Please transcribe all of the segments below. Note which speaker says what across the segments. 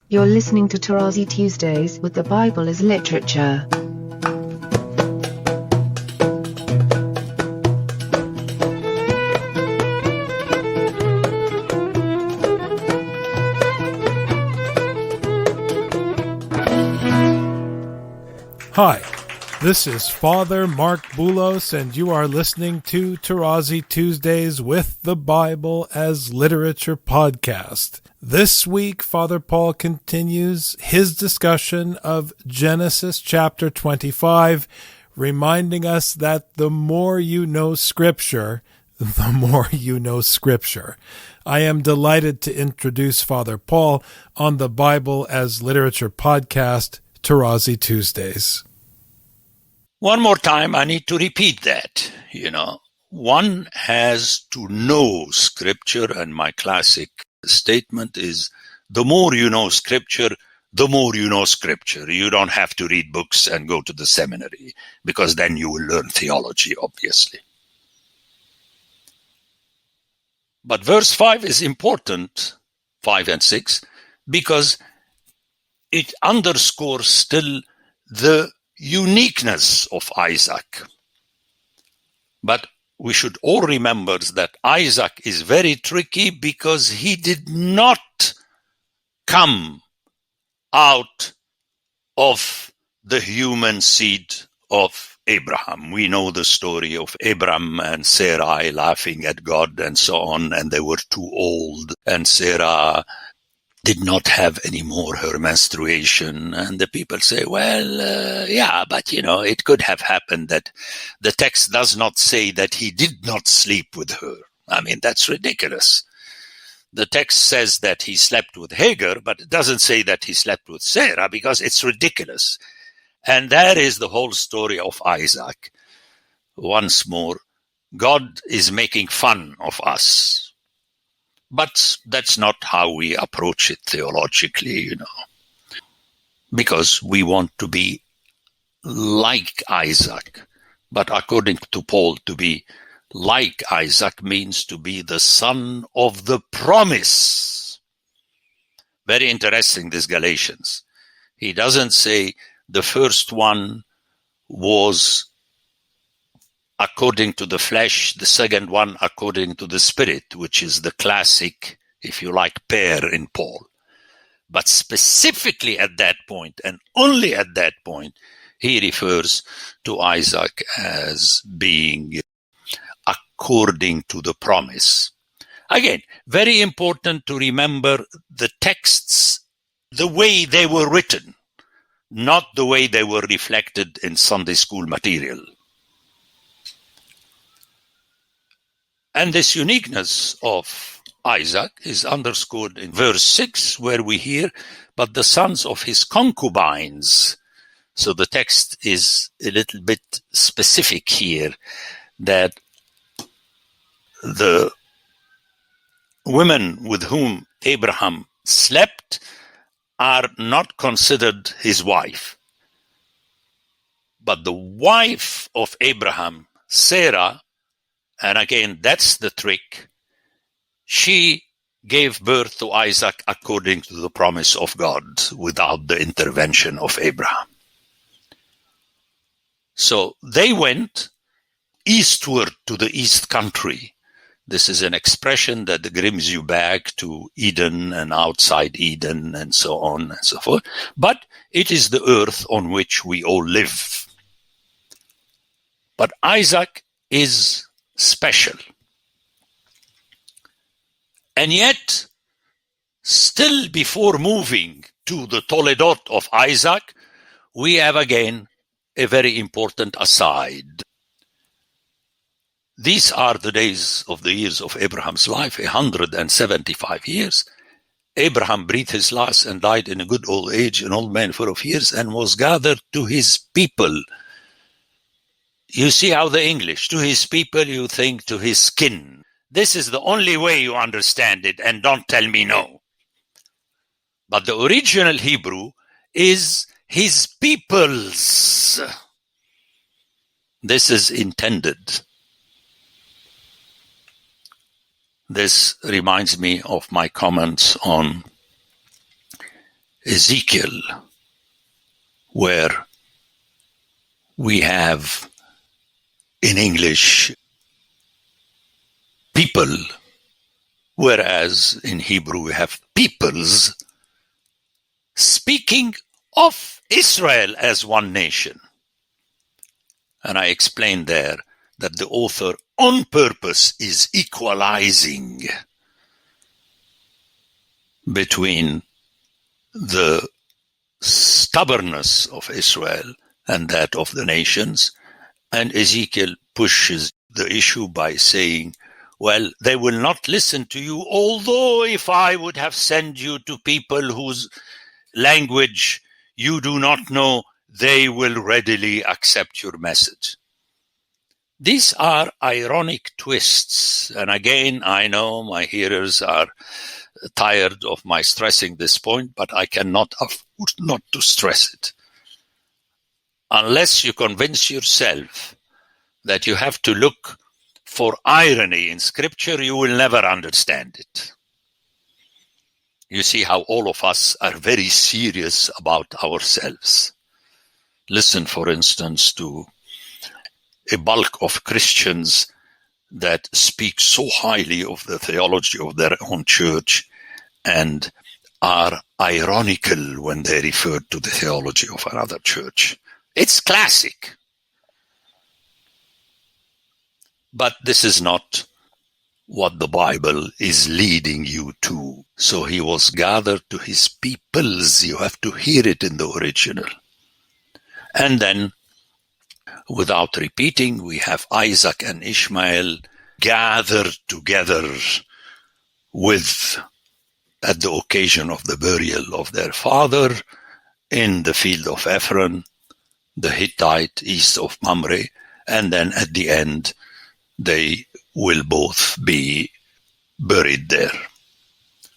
Speaker 1: You're listening to Tarazi Tuesdays with the Bible as Literature.
Speaker 2: Hi, this is Father Mark Boulos, and you are listening to Tarazi Tuesdays with the Bible as Literature podcast. This week, Father Paul continues his discussion of Genesis chapter 25, reminding us that the more you know Scripture, the more you know Scripture. I am delighted to introduce Father Paul on the Bible as Literature podcast, Tarazi Tuesdays.
Speaker 3: One more time, I need to repeat that. One has to know Scripture, and my classic statement is, the more you know Scripture, the more you know Scripture. You don't have to read books and go to the seminary, because then you will learn theology, obviously. But verse 5 is important, 5 and 6, because it underscores still the uniqueness of Isaac. But we should all remember that Isaac is very tricky because he did not come out of the human seed of Abraham. We know the story of Abraham and Sarai laughing at God and so on, and they were too old, and Sarah did not have any more her menstruation. And the people say, but it could have happened that the text does not say that he did not sleep with her. I mean, that's ridiculous. The text says that he slept with Hagar, but it doesn't say that he slept with Sarah, because it's ridiculous. And that is the whole story of Isaac. Once more, God is making fun of us. But that's not how we approach it theologically, because we want to be like Isaac. But according to Paul, to be like Isaac means to be the son of the promise. Very interesting, this Galatians. He doesn't say the first one was according to the flesh, the second one according to the spirit, which is the classic, if you like, pair in Paul. But specifically at that point, and only at that point, he refers to Isaac as being according to the promise. Again, very important to remember the texts, the way they were written, not the way they were reflected in Sunday school material. And this uniqueness of Isaac is underscored in verse 6, where we hear, but the sons of his concubines. So the text is a little bit specific here, that the women with whom Abraham slept are not considered his wife. But the wife of Abraham, Sarah, and again, that's the trick, she gave birth to Isaac according to the promise of God, without the intervention of Abraham. So they went eastward to the east country. This is an expression that brings you back to Eden and outside Eden and so on and so forth. But it is the earth on which we all live. But Isaac is special. And yet, still before moving to the Toledot of Isaac, we have again a very important aside. These are the days of the years of Abraham's life, 175 years. Abraham breathed his last and died in a good old age, an old man full of years, and was gathered to his people. You see how the English, to his people, you think to his skin. This is the only way you understand it, and don't tell me no. But the original Hebrew is his peoples. This is intended. This reminds me of my comments on Ezekiel, where we have in English people, whereas in Hebrew we have peoples, speaking of Israel as one nation. And I explained there that the author on purpose is equalizing between the stubbornness of Israel and that of the nations, and Ezekiel pushes the issue by saying, well, they will not listen to you, although if I would have sent you to people whose language you do not know, they will readily accept your message. These are ironic twists, and again, I know my hearers are tired of my stressing this point, but I cannot afford not to stress it. Unless you convince yourself that you have to look for irony in Scripture, you will never understand it. You see how all of us are very serious about ourselves. Listen, for instance, to a bulk of Christians that speak so highly of the theology of their own church and are ironical when they refer to the theology of another church. It's classic. But this is not what the Bible is leading you to. So he was gathered to his peoples. You have to hear it in the original. And then, without repeating, we have Isaac and Ishmael gathered together at the occasion of the burial of their father in the field of Ephron, the Hittite east of Mamre, and then at the end they will both be buried there.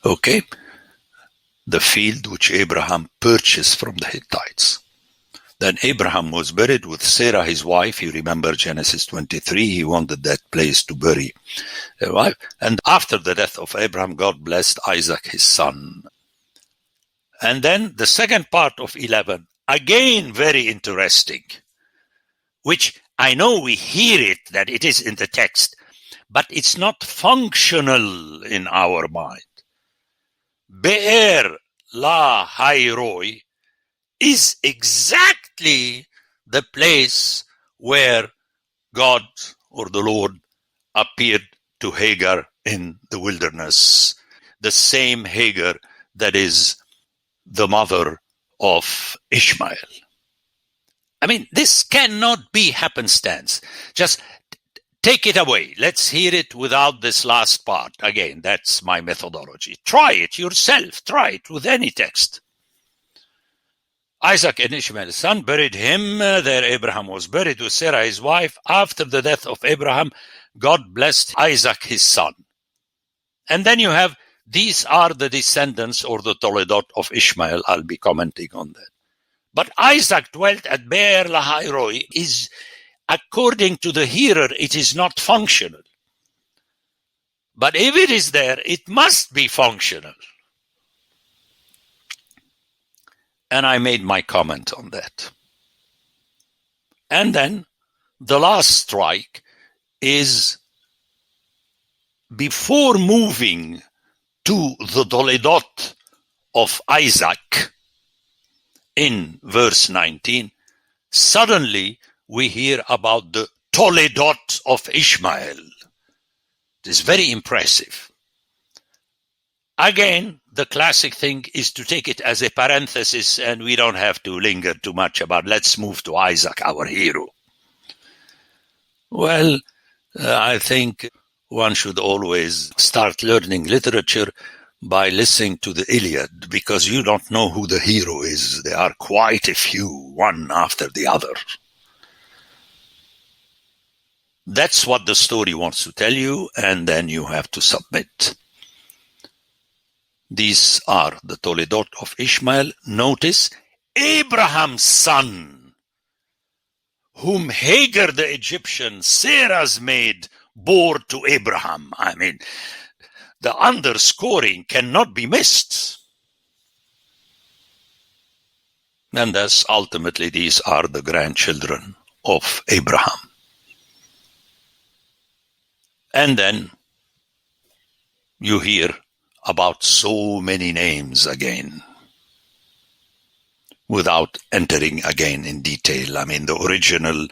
Speaker 3: Okay? The field which Abraham purchased from the Hittites. Then Abraham was buried with Sarah, his wife. You remember Genesis 23. He wanted that place to bury his wife. And after the death of Abraham, God blessed Isaac, his son. And then the second part of 11, again very interesting, which I know we hear it, that it is in the text, but it's not functional in our mind. Be'er Lahai-Roi is exactly the place where God or the Lord appeared to Hagar in the wilderness. The same Hagar that is the mother of Ishmael. I mean, this cannot be happenstance. Just take it away. Let's hear it without this last part. Again, that's my methodology. Try it yourself. Try it with any text. Isaac and Ishmael's son buried him. There Abraham was buried with Sarah, his wife. After the death of Abraham, God blessed Isaac, his son. And then you have, these are the descendants or the Toledot of Ishmael. I'll be commenting on that. But Isaac dwelt at Be'er Lahai-Roi is, according to the hearer, it is not functional. But if it is there, it must be functional. And I made my comment on that. And then the last strike is before moving to the Toledot of Isaac in verse 19, suddenly we hear about the Toledot of Ishmael. It is very impressive. Again, the classic thing is to take it as a parenthesis, and we don't have to linger too much about, let's move to Isaac, our hero. Well, I think one should always start learning literature by listening to the Iliad, because you don't know who the hero is. There are quite a few, one after the other. That's what the story wants to tell you, and then you have to submit. These are the Toledot of Ishmael. Notice, Abraham's son, whom Hagar the Egyptian, Sarah's maid, bore to Abraham. I mean, the underscoring cannot be missed. And thus, ultimately, these are the grandchildren of Abraham. And then you hear about so many names again, without entering again in detail. I mean, the original,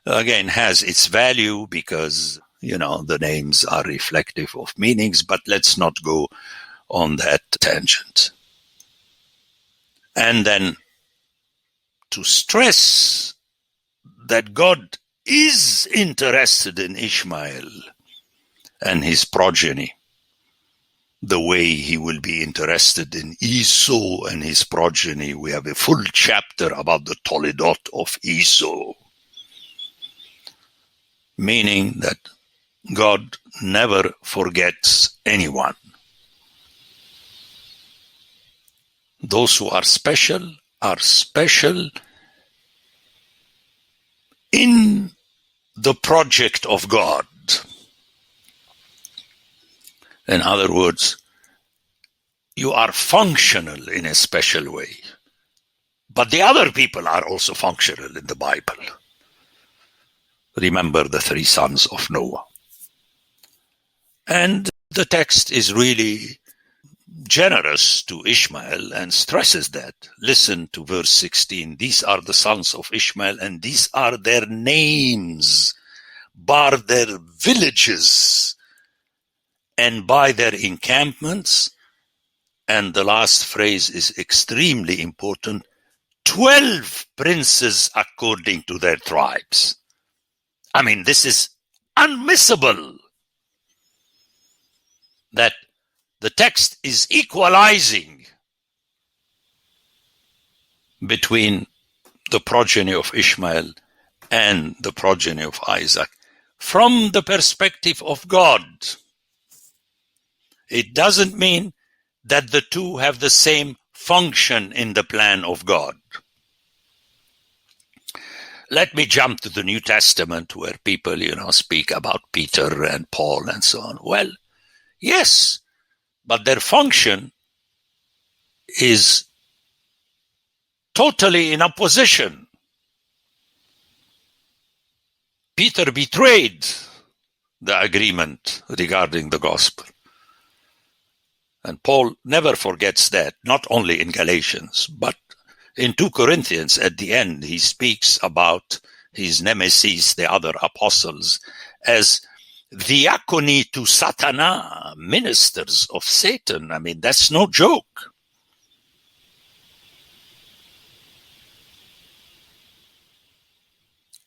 Speaker 3: again, has its value because, the names are reflective of meanings, but let's not go on that tangent. And then to stress that God is interested in Ishmael and his progeny, the way he will be interested in Esau and his progeny. We have a full chapter about the Toledot of Esau, meaning that God never forgets anyone. Those who are special in the project of God. In other words, you are functional in a special way. But the other people are also functional in the Bible. Remember the 3 sons of Noah. And the text is really generous to Ishmael and stresses that. Listen to verse 16. These are the sons of Ishmael, and these are their names, bar their villages, and by their encampments. And the last phrase is extremely important. 12 princes according to their tribes. I mean, this is unmissable. That the text is equalizing between the progeny of Ishmael and the progeny of Isaac from the perspective of God. It doesn't mean that the two have the same function in the plan of God. Let me jump to the New Testament where people, speak about Peter and Paul and so on. Well, yes, but their function is totally in opposition. Peter betrayed the agreement regarding the gospel. And Paul never forgets that, not only in Galatians, but in 2 Corinthians at the end, he speaks about his nemesis, the other apostles, as diaconi to Satana, ministers of Satan. I mean, that's no joke.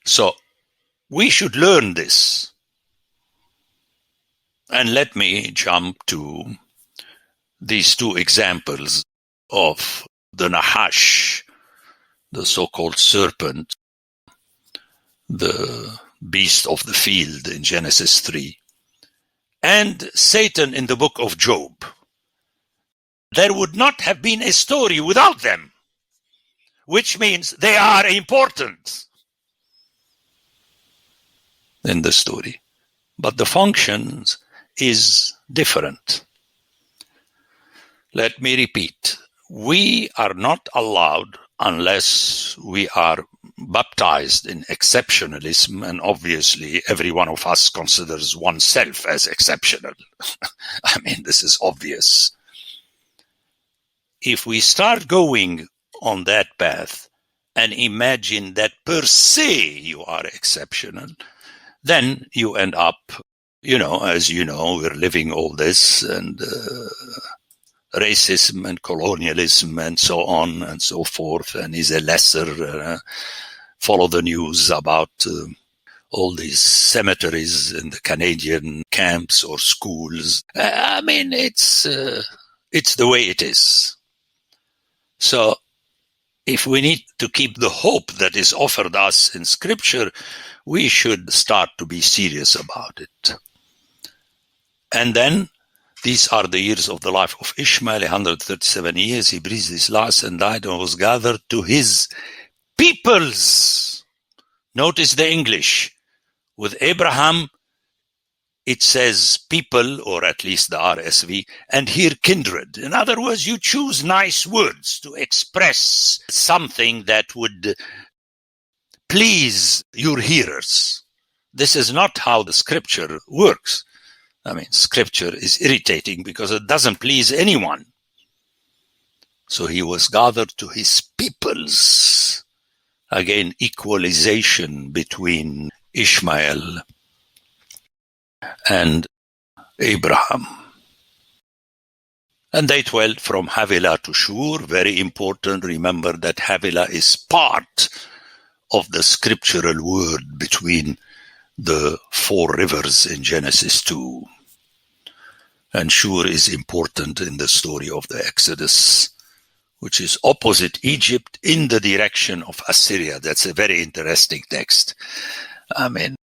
Speaker 3: So, we should learn this. And let me jump to these 2 examples of the Nahash, the so-called serpent, the beast of the field in Genesis 3, and Satan in the book of Job. There would not have been a story without them, which means they are important in the story. But the functions is different. Let me repeat. We are not allowed, unless we are baptized in exceptionalism, and obviously every one of us considers oneself as exceptional. I mean, this is obvious. If we start going on that path and imagine that per se you are exceptional, then you end up, as you know, we're living all this and racism and colonialism and so on and so forth, and is a lesser, follow the news about all these cemeteries in the Canadian camps or schools. I mean, it's the way it is. So if we need to keep the hope that is offered us in Scripture, we should start to be serious about it. And then, these are the years of the life of Ishmael, 137 years. He breathed his last and died and was gathered to his peoples. Notice the English. With Abraham, it says people, or at least the RSV, and here kindred. In other words, you choose nice words to express something that would please your hearers. This is not how the scripture works. I mean, scripture is irritating because it doesn't please anyone. So he was gathered to his peoples. Again, equalization between Ishmael and Abraham. And they dwelt from Havilah to Shur. Very important. Remember that Havilah is part of the scriptural word between the 4 rivers in Genesis 2. And Shur is important in the story of the Exodus, which is opposite Egypt in the direction of Assyria. That's a very interesting text. I mean,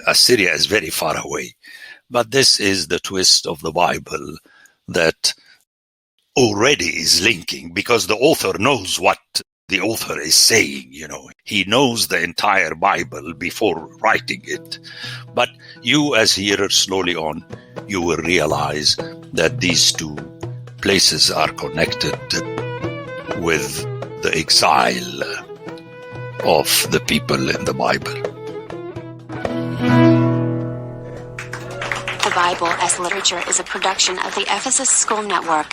Speaker 3: Assyria is very far away. But this is the twist of the Bible that already is linking, because the author knows what the author is saying, He knows the entire Bible before writing it. But you, as hearers, slowly on, you will realize that these 2 places are connected with the exile of the people in the Bible.
Speaker 4: The Bible as Literature is a production of the Ephesus School Network.